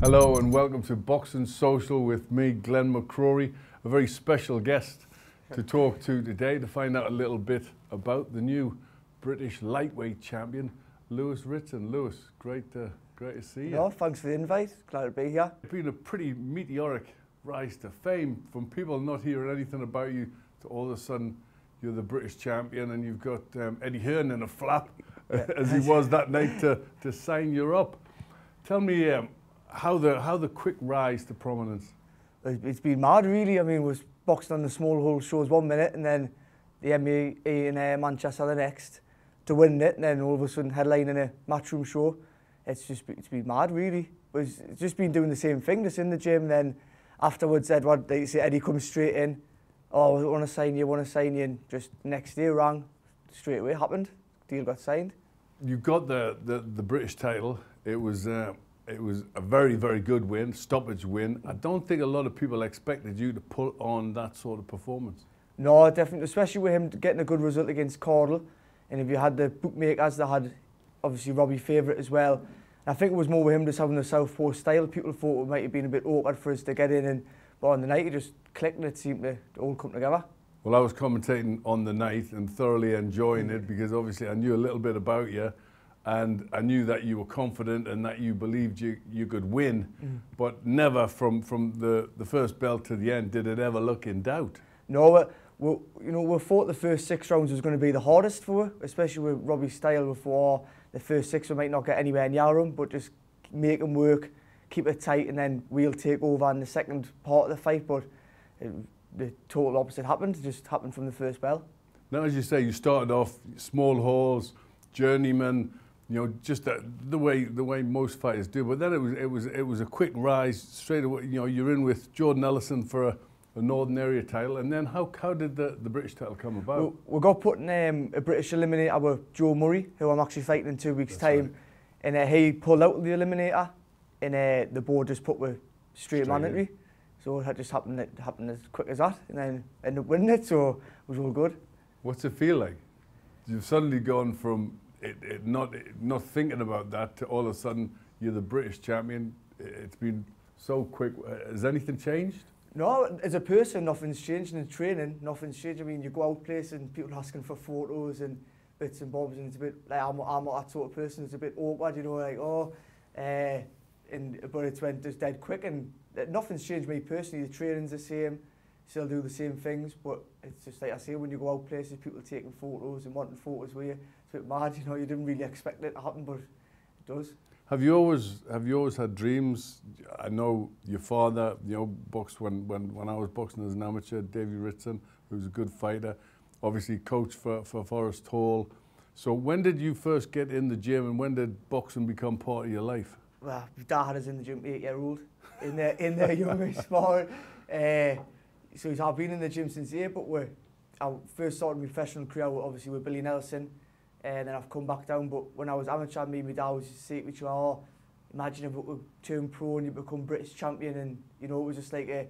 Hello and welcome to Boxing Social with me, Glenn Mccrory, a very special guest to talk to today to find out a little bit about the new British lightweight champion, Lewis Ritson. Lewis, great to see you. No, thanks for the invite. Glad to be here. It's been a pretty meteoric rise to fame from people not hearing anything about you to all of a sudden you're the British champion and you've got Eddie Hearn in a flap as he was that night to sign you up. Tell me how the quick rise to prominence. It's been mad, really. I mean, was boxing on the small hole shows 1 minute and then the MMA in Manchester the next to win it, and then all of a sudden headlining a matchroom show. It's been mad, really. It's just been doing the same thing, just in the gym. Then afterwards, Eddie comes straight in. Oh, I want to sign you, and just next day rang, straight away happened. Deal got signed. You got the British title. It was a very, very good win, stoppage win. I don't think a lot of people expected you to put on that sort of performance. No, definitely, especially with him getting a good result against Cordell. And if you had the bookmakers, they had obviously Robbie favourite as well. And I think it was more with him just having the southpaw style. People thought it might have been a bit awkward for us to get in, but on the night he just clicked and it seemed to all come together. Well, I was commentating on the night and thoroughly enjoying it because obviously I knew a little bit about you. And I knew that you were confident and that you believed you could win, but never from the first bell to the end did it ever look in doubt. No, we thought the first 6 rounds was going to be the hardest for her, especially with Robbie's style. Before the first 6 we might not get anywhere near him, but just make him work, keep it tight, and then we'll take over in the second part of the fight. But the total opposite happened. It just happened from the first bell. Now, as you say, you started off small halls, journeyman. You know, just the way most fighters do. But then it was a quick rise straight away. You know, you're in with Jordan Ellison for a Northern Area title, and then how did the British title come about? We got put in a British eliminator with Joe Murray, who I'm actually fighting in 2 weeks' time, right. And he pulled out of the eliminator, and the board just put with straight mandatory. So it just happened as quick as that, and then ended up winning it. So it was all good. What's it feel like? You've suddenly gone from not thinking about that to all of a sudden you're the British champion. It's been so quick. Has anything changed? No, as a person, nothing's changed. In training, nothing's changed. I mean, you go out places and people asking for photos and bits and bobs, and it's a bit like I'm not that sort of person. It's a bit awkward, you know, like but it went just dead quick, and nothing's changed me personally. The training's the same, still do the same things, but it's just like I say, when you go out places, people taking photos and wanting photos with you. It's a bit mad, you know. You didn't really expect it to happen, but it does. Have you always had dreams? I know your father, you know, boxed when I was boxing as an amateur, Davy Ritson, who was a good fighter, obviously coached for Forest Hall. So when did you first get in the gym, and when did boxing become part of your life? Well, my dad had us in the gym 8-year-old, in their youngest sport. So I've been in the gym since 8, but I first started my professional career obviously with Billy Nelson. And then I've come back down, but when I was amateur, me and my dad used to say to each other, oh, imagine if you turn pro and you become British champion, and you know, it was just like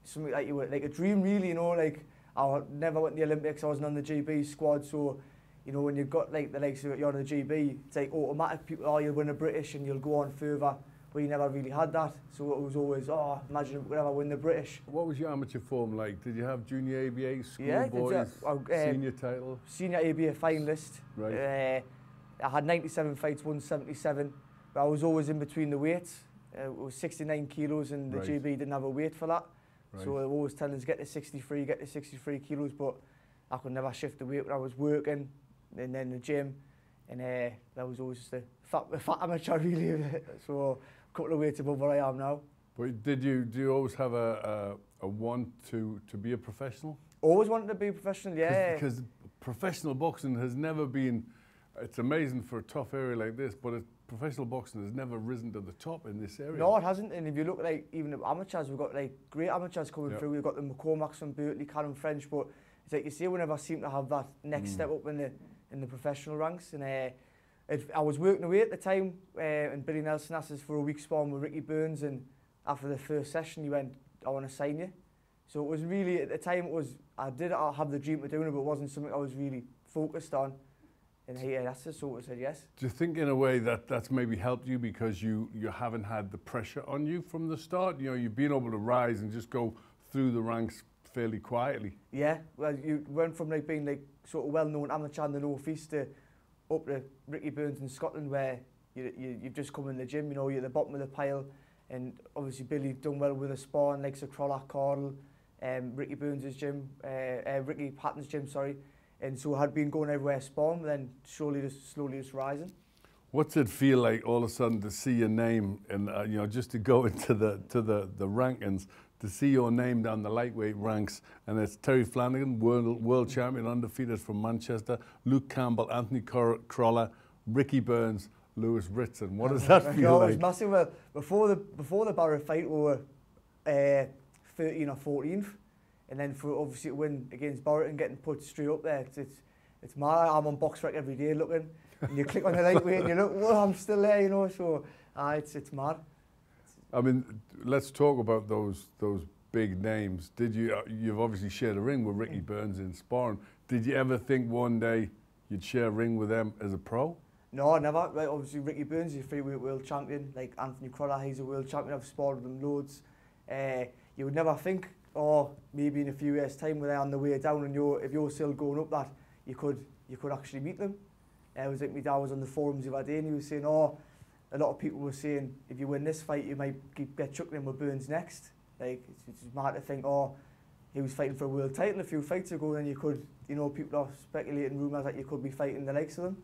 something like like a dream, really, you know. Like, I never went to the Olympics, I wasn't on the GB squad, so you know, when you've got like the likes of you're on the GB, it's like automatic. People, oh, you'll win a British and you'll go on further. But you never really had that, so it was always, oh, imagine if we ever win the British. What was your amateur form like? Did you have junior ABA, schoolboys, senior title? Senior ABA finalist. Right. I had 97 fights, won 77, but I was always in between the weights. It was 69 kilos, and the GB didn't have a weight for that. Right. So they were always telling us, get to 63 kilos, but I could never shift the weight when I was working, and then the gym, and that was always just a fat amateur, really. So a couple of weights above where I am now. But do you always have a want to be a professional? Always wanted to be a professional, yeah. Because professional boxing has never been, it's amazing for a tough area like this, but professional boxing has never risen to the top in this area. No, it hasn't. And if you look at like even the amateurs, we've got like great amateurs coming through. We've got the McCormacks from Berkeley, Callum French, but it's like you say, we never seem to have that next step up in the professional ranks. And I was working away at the time, and Billy Nelson asked us for a week's sparring with Ricky Burns, and after the first session he went, I want to sign you. So it was really, at the time, I did have the dream of doing it, but it wasn't something I was really focused on. And that's the sort of said yes. Do you think in a way that that's maybe helped you because you haven't had the pressure on you from the start? You know, you've been able to rise and just go through the ranks fairly quietly. Yeah, well, you went from like being like sort of well-known amateur in the North East to up to Ricky Burns in Scotland, where you've just come in the gym, you know, you're at the bottom of the pile, and obviously Billy done well with a spawn, like Mccrory, Cardle, Ricky Burns' gym, Ricky Patton's gym, sorry. And so I had been going everywhere spawn, then slowly just rising. What's it feel like all of a sudden to see your name and you know, just to go into the rankings, to see your name down the lightweight ranks, and it's Terry Flanagan, world champion, undefeated from Manchester, Luke Campbell, Anthony Crolla, Ricky Burns, Lewis Ritson. What does that feel like? It was massive. Well, before the Barrett fight, we were 13 or 14th. And then for obviously to win against Barrett and getting put straight up there, it's mad. I'm on BoxRec every day looking, and you click on the lightweight and you look, well, I'm still there, you know. So it's mad. I mean, let's talk about those big names. Did you've obviously shared a ring with Ricky Burns in sparring. Did you ever think one day you'd share a ring with them as a pro? No, never. Like, obviously Ricky Burns is a freeweight world champion. Like Anthony Crolla, he's a world champion. I've sparred with him loads. You would never think, or maybe in a few years' time, when they're on the way down and if you're still going up, that you could actually meet them. It was like my dad was on the forums the other day and he was saying, oh, a lot of people were saying if you win this fight, you might get chucked in with Burns next. Like it's mad to think, oh, he was fighting for a world title a few fights ago, and you could, you know, people are speculating rumours that you could be fighting the likes of them.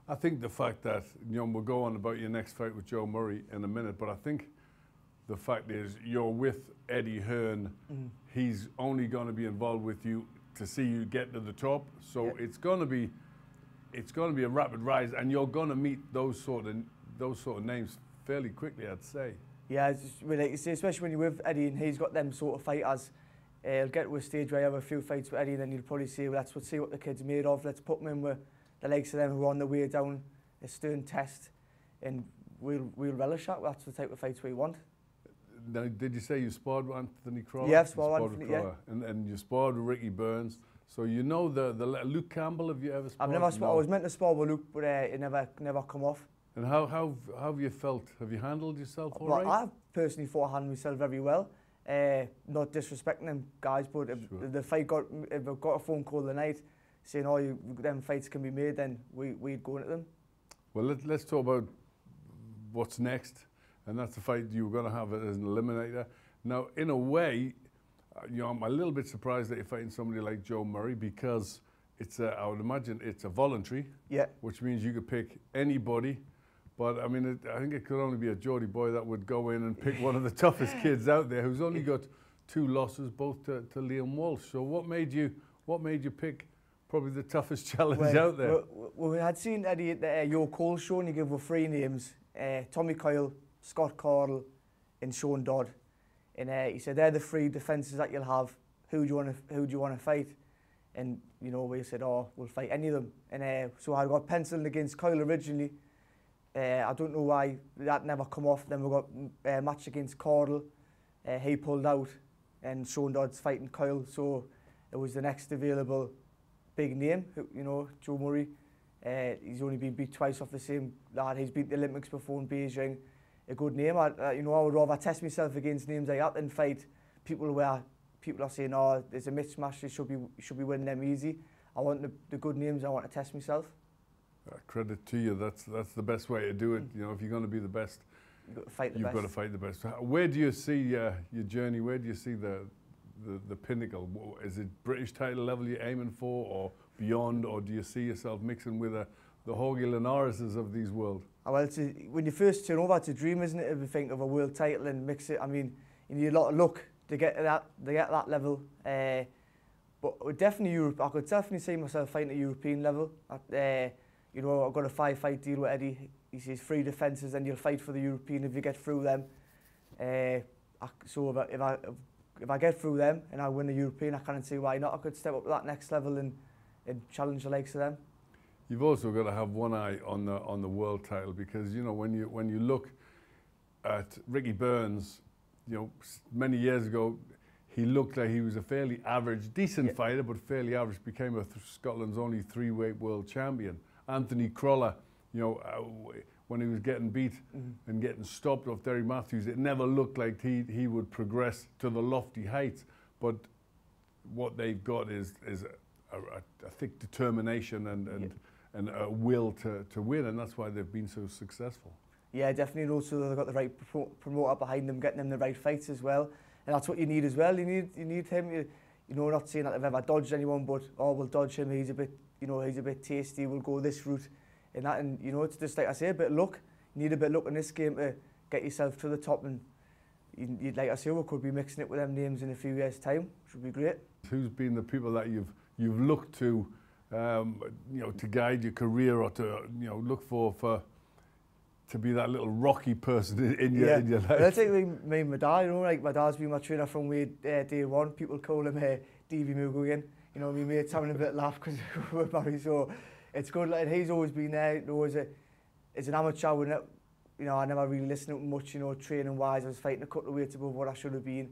I think the fact that, you know, we'll go on about your next fight with Joe Murray in a minute, but I think the fact is you're with Eddie Hearn. He's only going to be involved with you to see you get to the top. So it's going to be a rapid rise, and you're going to meet those sort of names fairly quickly, I'd say. Yeah, it's just, like you say, especially when you're with Eddie and he's got them sort of fighters. He'll get to a stage where you have a few fights with Eddie, and then you'll probably say, well, let's see what the kid's made of. Let's put him in with the likes of them who are on the way down a stern test, and we'll relish that. That's the type of fights we want. Now, did you say you sparred with Anthony Crolla? Yeah, I've sparred with Anthony, yeah. And you sparred with Ricky Burns. So you know the Luke Campbell, have you ever sparred? I've never sparred. I was meant to spar with Luke, but it never come off. And how have you felt? Have you handled yourself all right? I personally thought I handled myself very well. Not disrespecting them guys, but if the fight got a phone call the night saying, oh, them fights can be made, then we'd go into them. Well, let's talk about what's next. And that's the fight you were going to have as an eliminator. Now, in a way, you know, I'm a little bit surprised that you're fighting somebody like Joe Murray, because I would imagine it's a voluntary, which means you could pick anybody. But I mean, I think it could only be a Geordie boy that would go in and pick one of the toughest kids out there, who's only got 2 losses, both to Liam Walsh. So what made you pick probably the toughest challenge out there? Well, we had seen Eddie at the Yo Cole show, and he gave us 3 names: Tommy Coyle, Scott Cardle, and Sean Dodd. And he said, they're the 3 defences that you'll have. Who do you want to fight? And you know, we said, oh, we'll fight any of them. And so I got penciled against Coyle originally. I don't know why that never come off. Then we got a match against Cardle. He pulled out, and Sean Dodd's fighting Coyle. So it was the next available big name, you know, Joe Murray. He's only been beat twice off the same lad. He's beat the Olympics before in Beijing. A good name. I would rather test myself against names like that than fight people where people are saying, oh, there's a mismatch, you should be winning them easy. I want the good names. I want to test myself. Credit to you. That's the best way to do it. You know, if you're going to be the best, you've got to fight the best. Where do you see your journey? Where do you see the pinnacle? Is it British title level you're aiming for, or beyond, or do you see yourself mixing with the Jorge Linareses of these world? Well, when you first turn over, it's a dream, isn't it, if you think of a world title and mix it? I mean, you need a lot of luck to get to that level. But definitely Europe. I could definitely see myself fighting at European level. You know, I've got a 5-fight deal with Eddie. He says 3 defences, and you'll fight for the European if you get through them. So if I get through them and I win the European, I can't see why not. I could step up to that next level and challenge the likes of them. You've also got to have one eye on the world title, because you know, when you look at Ricky Burns, you know, many years ago, he looked like he was a fairly average, decent fighter, but fairly average. Became Scotland's only 3-weight world champion. Anthony Crolla, you know, when he was getting beat and getting stopped off Derry Matthews, it never looked like he would progress to the lofty heights. But what they've got is a thick determination and a will to win, and that's why they've been so successful. Yeah, definitely. And also they've got the right promoter behind them, getting them the right fights as well. And that's what you need as well. You need him. You know, not saying that they've ever dodged anyone, but we'll dodge him. He's a bit tasty. We'll go this route. And you know, it's just like I say, a bit of luck. You need a bit of luck in this game to get yourself to the top, and you'd like I say, we could be mixing it with them names in a few years' time, which would be great. Who's been the people that you've looked to, you know, to guide your career, or to, you know, look for to be that little rocky person in your life? Well, I think me and my dad, you know, like my dad's been my trainer from day one. People call him Davy Mugogan. You know, my mates having a bit of laugh because we're married, so it's good. Like, he's always been there. You know, as an amateur, you know, I never really listened to much, you know, training wise. I was fighting a couple of weights above what I should have been,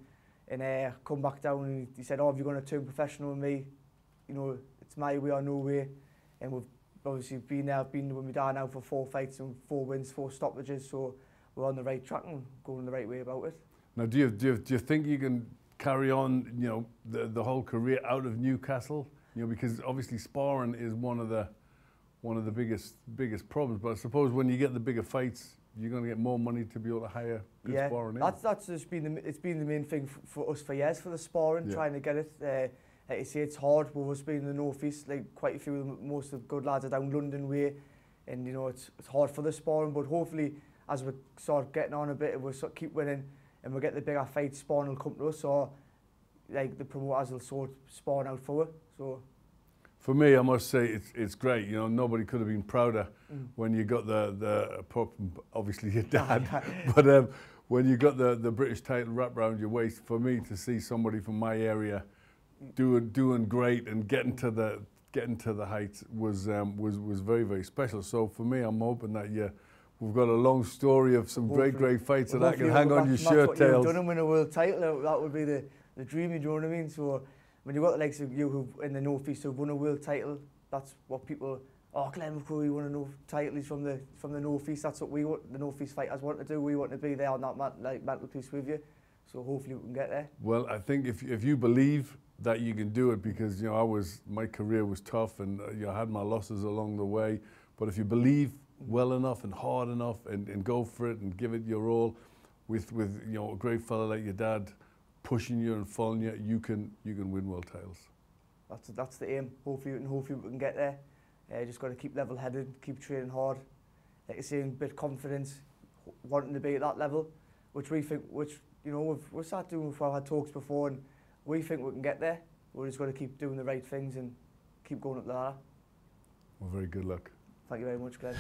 and come back down, and he said, "Oh, if you're going to turn professional with me, you know, it's my way or no way." And we've obviously been there. I've been with my dad now for 4 fights and 4 wins, 4 stoppages, so we're on the right track and going the right way about it. Now, do you think you can carry on, you know, the whole career out of Newcastle? You know, because obviously sparring is one of the biggest problems. But I suppose when you get the bigger fights, you're going to get more money to be able to hire good sparring. That's just been the main thing for us for years, for the sparring, trying to get it. Like you say, it's hard. With us being in the North East, like quite a few, most of the good lads are down London way, and you know, it's hard for the sparring. But hopefully, as we start getting on a bit, we'll keep winning, and we'll get the bigger fights. Sparring will come to us, or like the promoters will sort sparring out for it. So. For me, I must say it's great. You know, nobody could have been prouder when you got the obviously your dad, but when you got the British title wrapped around your waist. For me to see somebody from my area doing great and getting to the heights was very, very special. So for me, I'm hoping that we've got a long story of some great fights that I can hang on your shirt tails. Done and win a world title. That would be the dream. You know what I mean? So. When you've got the likes of you who in the North East who've won a world title, that's what people, Glenn Mccrory won a title, he's from the North East, that's what we want, the North East fighters want to do. We want to be there on that mental piece with you. So hopefully we can get there. Well, I think if you believe that you can do it, because you know my career was tough, and you know, I had my losses along the way, but if you believe well enough and hard enough and go for it and give it your all, with you know, a great fella like your dad pushing you and following you, you can win world titles. That's the aim. Hopefully we can get there. Just got to keep level-headed, keep training hard. Like I say, a bit of confidence, wanting to be at that level, which you know, we've started doing. We've had talks before, and we think we can get there. We're just got to keep doing the right things and keep going up the ladder. Well, very good luck. Thank you very much, Glenn.